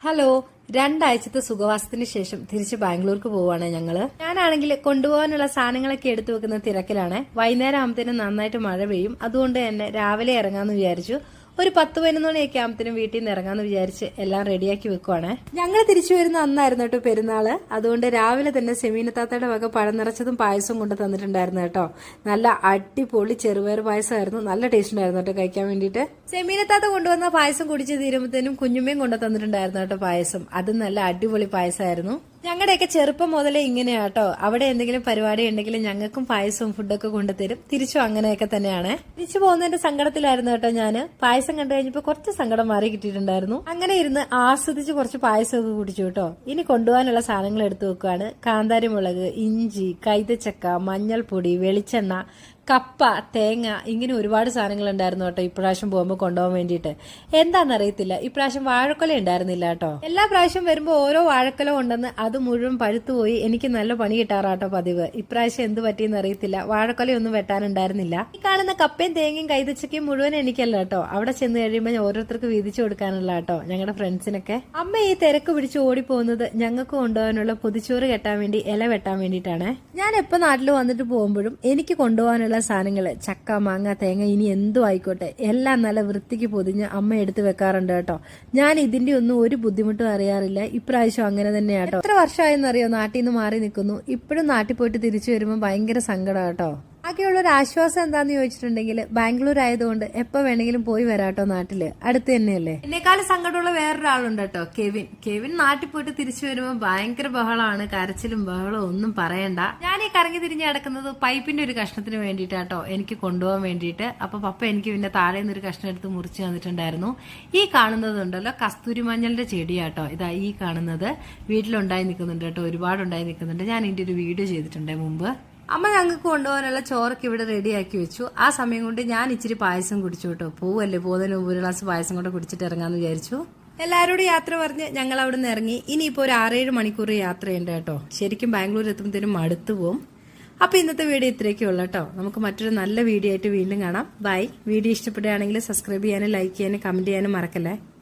Hello, രണ്ടാഴ്ചത്തെ സുഖവാസത്തിന് ശേഷം തിരിച്ച് ബാംഗ്ലൂർക്ക് പോവാണ് ഞങ്ങള്. ഞാനാണെങ്കിൽ കൊണ്ടുപോകാനുള്ള സാധനങ്ങളൊക്കെ എടുത്തു വെക്കുന്ന തിരക്കിലാണ്. വൈകുന്നേരം ആകുമ്പത്തേനും നന്നായിട്ട് മഴ പെയ്യും. അതുകൊണ്ട് തന്നെ രാവിലെ ഇറങ്ങാന്ന് വിചാരിച്ചു. ഒരു 10-11 മണിയൊക്കെ ആകുമ്പത്തേനും വീട്ടിൽ നിന്ന് ഇറങ്ങാന്ന് വിചാരിച്ച് എല്ലാം റെഡിയാക്കി വെക്കുവാണ്. ഞങ്ങൾ തിരിച്ചു വരുന്ന അന്നായിരുന്നു കേട്ടോ പെരുന്നാള്. അതുകൊണ്ട് രാവിലെ തന്നെ സെമീനത്താത്തയുടെ വക പഴം നിറച്ചതും പായസവും കൊണ്ട് തന്നിട്ടുണ്ടായിരുന്നു കേട്ടോ. നല്ല അടിപൊളി ചെറുപയർ പായസമായിരുന്നു. നല്ല ടേസ്റ്റ് ഉണ്ടായിരുന്നു കേട്ടോ കഴിക്കാൻ വേണ്ടിയിട്ട്. സെമീനത്താത്ത കൊണ്ടുവന്ന പായസം കുടിച്ച് തീരുമ്പോഴത്തേനും കുഞ്ഞുമ്മയും കൊണ്ടു തന്നിട്ടുണ്ടായിരുന്നു കേട്ടോ പായസം. അത് നല്ല അടിപൊളി പായസമായിരുന്നു. ഞങ്ങളുടെയൊക്കെ ചെറുപ്പം മുതലേ ഇങ്ങനെയാട്ടോ. അവിടെ എന്തെങ്കിലും പരിപാടി ഉണ്ടെങ്കിലും ഞങ്ങൾക്കും പായസവും ഫുഡൊക്കെ കൊണ്ടുതരും. തിരിച്ചും അങ്ങനെയൊക്കെ തന്നെയാണ്. തിരിച്ചു പോകുന്നതിന്റെ സങ്കടത്തിലായിരുന്നു കേട്ടോ ഞാന്. പായസം കണ്ടു കഴിഞ്ഞപ്പോ കുറച്ച് സങ്കടം മാറി കിട്ടിയിട്ടുണ്ടായിരുന്നു. അങ്ങനെ ഇരുന്ന് ആസ്വദിച്ച് കുറച്ച് പായസമൊക്കെ കുടിച്ചു കേട്ടോ. ഇനി കൊണ്ടുപോകാനുള്ള സാധനങ്ങൾ എടുത്തു വെക്കുകയാണ്. കാന്താരി മുളക്, ഇഞ്ചി, കൈതച്ചക്ക, മഞ്ഞൾപ്പൊടി, വെളിച്ചെണ്ണ, കപ്പ, തേങ്ങ, ഇങ്ങനെ ഒരുപാട് സാധനങ്ങൾ ഉണ്ടായിരുന്നു കേട്ടോ ഇപ്രാവശ്യം പോകുമ്പോൾ കൊണ്ടുപോകാൻ വേണ്ടിയിട്ട്. എന്താണെന്നറിയത്തില്ല, ഇപ്രാവശ്യം വാഴക്കൊല ഉണ്ടായിരുന്നില്ല കേട്ടോ. എല്ലാ പ്രാവശ്യം വരുമ്പോൾ ഓരോ വാഴക്കൊല കൊണ്ടെന്ന് അത് മുഴുവൻ പഴുത്തുപോയി എനിക്ക് നല്ല പണി കിട്ടാറാട്ടോ പതിവ്. ഇപ്രാവശ്യം എന്ത് പറ്റിയെന്ന് അറിയത്തില്ല, വാഴക്കൊലയൊന്നും വെട്ടാനുണ്ടായിരുന്നില്ല. ഈ കാണുന്ന കപ്പയും തേങ്ങയും കൈതച്ചക്കയും മുഴുവൻ എനിക്കല്ല കേട്ടോ. അവിടെ ചെന്ന് കഴിയുമ്പോൾ ഓരോരുത്തർക്ക് വീതിച്ചു കൊടുക്കാനുള്ള കേട്ടോ, ഞങ്ങളുടെ ഫ്രണ്ട്സിനൊക്കെ. അമ്മ ഈ തിരക്ക് പിടിച്ച് ഓടിപ്പോകുന്നത് ഞങ്ങൾക്ക് കൊണ്ടുപോകാനുള്ള പൊതിച്ചോറ് കെട്ടാൻ വേണ്ടി, ഇല വെട്ടാൻ വേണ്ടിയിട്ടാണ്. ഞാൻ എപ്പോ നാട്ടിൽ വന്നിട്ട് പോകുമ്പോഴും എനിക്ക് കൊണ്ടുപോകാനുള്ള സാധനങ്ങള് ചക്ക, മാങ്ങ, തേങ്ങ, ഇനി എന്തും ആയിക്കോട്ടെ എല്ലാം നല്ല വൃത്തിക്ക് പൊതിഞ്ഞ് അമ്മ എടുത്ത് വെക്കാറുണ്ട് കേട്ടോ. ഞാൻ ഇതിന്റെ ഒന്നും ഒരു ബുദ്ധിമുട്ടും അറിയാറില്ല. ഇപ്രാവശ്യം അങ്ങനെ തന്നെയാട്ടോ. എത്ര വർഷമായെന്നറിയോ നാട്ടിൽ നിന്ന് മാറി നിൽക്കുന്നു. ഇപ്പോഴും നാട്ടിൽ പോയിട്ട് തിരിച്ചു വരുമ്പോൾ ഭയങ്കര സങ്കടം കേട്ടോ. ആകെയുള്ള ഒരു ആശ്വാസം എന്താന്ന് ചോദിച്ചിട്ടുണ്ടെങ്കിൽ ബാംഗ്ലൂർ ആയതുകൊണ്ട് എപ്പോ വേണമെങ്കിലും പോയി വരാട്ടോ. നാട്ടില് അടുത്ത് തന്നെയല്ലേ. എന്നെക്കാളും സങ്കടമുള്ള വേറൊരാളുണ്ട് കേട്ടോ, കെവിൻ. കെവിൻ നാട്ടിൽ പോയിട്ട് തിരിച്ചു വരുമ്പോൾ ഭയങ്കര ബഹളമാണ്. കരച്ചിലും ബഹളവും ഒന്നും പറയണ്ട. ഞാൻ ഈ കറങ്ങി തിരിഞ്ഞ് കിടക്കുന്നത് പൈപ്പിന്റെ ഒരു കഷ്ണത്തിന് വേണ്ടിയിട്ടാട്ടോ, എനിക്ക് കൊണ്ടുപോകാൻ വേണ്ടിയിട്ട്. അപ്പൊ പപ്പ എനിക്ക് പിന്നെ താഴെ നിന്ന് ഒരു കഷ്ണം എടുത്ത് മുറിച്ച് തന്നിട്ടുണ്ടായിരുന്നു. ഈ കാണുന്നതുണ്ടല്ലോ കസ്തൂരി മഞ്ഞളിന്റെ ചെടിയാട്ടോ. ഇതാ ഈ കാണുന്നത് വീട്ടിലുണ്ടായി നിൽക്കുന്നുണ്ട് കേട്ടോ, ഒരുപാടുണ്ടായി നിൽക്കുന്നുണ്ട്. ഞാൻ ഇതിന്റെ ഒരു വീഡിയോ ചെയ്തിട്ടുണ്ട് മുമ്പ്. അമ്മ ഞങ്ങൾക്ക് കൊണ്ടുപോകാനുള്ള ചോറൊക്കെ ഇവിടെ റെഡിയാക്കി വെച്ചു. ആ സമയം കൊണ്ട് ഞാൻ ഇച്ചിരി പായസം കുടിച്ചു കേട്ടോ. പോവല്ലേ, പോകുന്നതിന് മുമ്പ് ഒരു ഗ്ലാസ് പായസം കൂടെ കുടിച്ചിട്ട് ഇറങ്ങാന്ന് വിചാരിച്ചു. എല്ലാവരോടും യാത്ര പറഞ്ഞ് ഞങ്ങൾ അവിടെ നിന്ന് ഇറങ്ങി. ഇനിയിപ്പോൾ ഒരു 6-7 മണിക്കൂർ യാത്രയുണ്ട് കേട്ടോ. ശരിക്കും ബാംഗ്ലൂർ എത്തുമ്പോഴത്തേനും മടുത്തു പോവും. അപ്പൊ ഇന്നത്തെ വീഡിയോ ഇത്രയൊക്കെ ഉള്ളൂ കേട്ടോ. നമുക്ക് മറ്റൊരു നല്ല വീഡിയോ ആയിട്ട് വീണ്ടും കാണാം. ബൈ. വീഡിയോ ഇഷ്ടപ്പെടുകയാണെങ്കിൽ സബ്സ്ക്രൈബ് ചെയ്യാനും ലൈക്ക് ചെയ്യാനും കമന്റ് ചെയ്യാനും മറക്കല്ലേ.